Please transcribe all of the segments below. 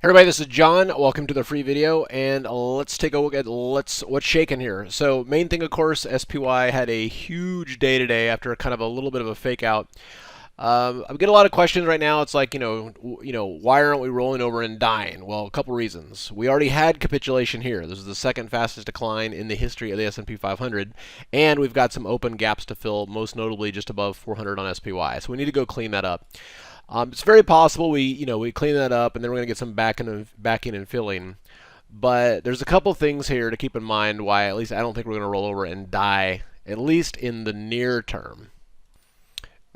Hey everybody, this is John. Welcome to the free video, and let's take a look at what's shaking here. So main thing, of course, SPY had a huge day today after kind of a little bit of a fake out. I get a lot of questions right now. It's like, why aren't we rolling over and dying? Well, a couple reasons. We already had capitulation here. This is the second fastest decline in the history of the S&P 500, and we've got some open gaps to fill, most notably just above 400 on SPY. So we need to go clean that up. It's very possible we clean that up, and then we're going to get some backing and filling. But there's a couple things here to keep in mind why at least I don't think we're going to roll over and die, at least in the near term.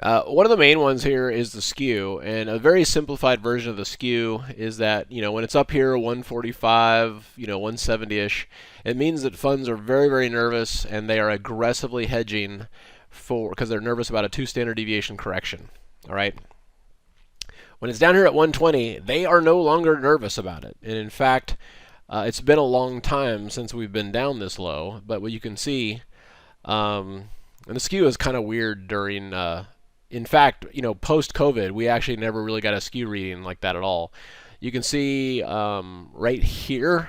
One of the main ones here is the SKEW, and a very simplified version of the SKEW is that when it's up here 145, 170ish, it means that funds are very, very nervous and they are aggressively hedging because they're nervous about a 2 standard deviation correction. All right. When it's down here at 120, they are no longer nervous about it. And in fact, it's been a long time since we've been down this low. But what you can see, and the SKEW is kind of weird during, in fact, post-COVID, we actually never really got a SKEW reading like that at all. You can see right here,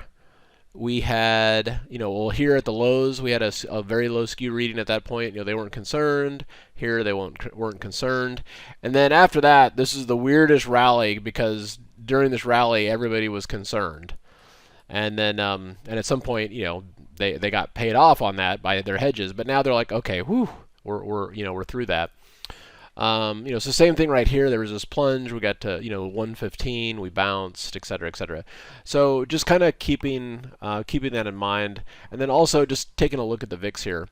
we had, here at the lows, we had a very low SKEW reading at that point. They weren't concerned. Here, they weren't concerned. And then after that, this is the weirdest rally because during this rally, everybody was concerned. And then, and at some point, they got paid off on that by their hedges. But now they're like, okay, whew, we're through that. So same thing right here. There was this plunge. We got to 115. We bounced, et cetera, et cetera. So just kind of keeping that in mind, and then also just taking a look at the VIX here.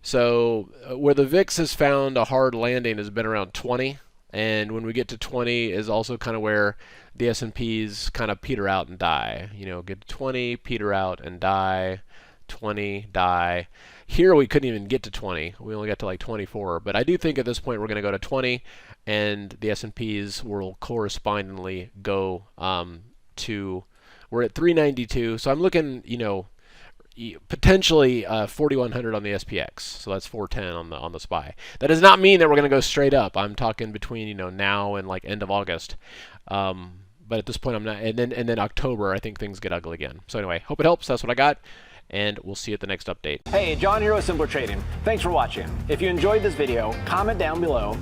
So where the VIX has found a hard landing has been around 20, and when we get to 20 is also kind of where the S&Ps kind of peter out and die. Get to 20, peter out and die. 20, die. Here we couldn't even get to 20. We only got to like 24. But I do think at this point we're going to go to 20, and the S&Ps will correspondingly go to. We're at 392, so I'm looking, potentially 4100 on the SPX. So that's 410 on the SPY. That does not mean that we're going to go straight up. I'm talking between now and like end of August. But at this point I'm not. And then October I think things get ugly again. So anyway, hope it helps. That's what I got, and we'll see you at the next update. Hey, John here with Simpler Trading. Thanks for watching. If you enjoyed this video, comment down below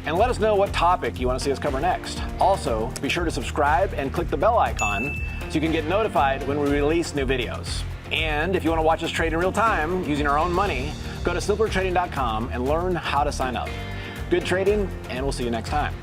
and let us know what topic you want to see us cover next. Also, be sure to subscribe and click the bell icon so you can get notified when we release new videos. And if you want to watch us trade in real time using our own money, go to simplertrading.com and learn how to sign up. Good trading, and we'll see you next time.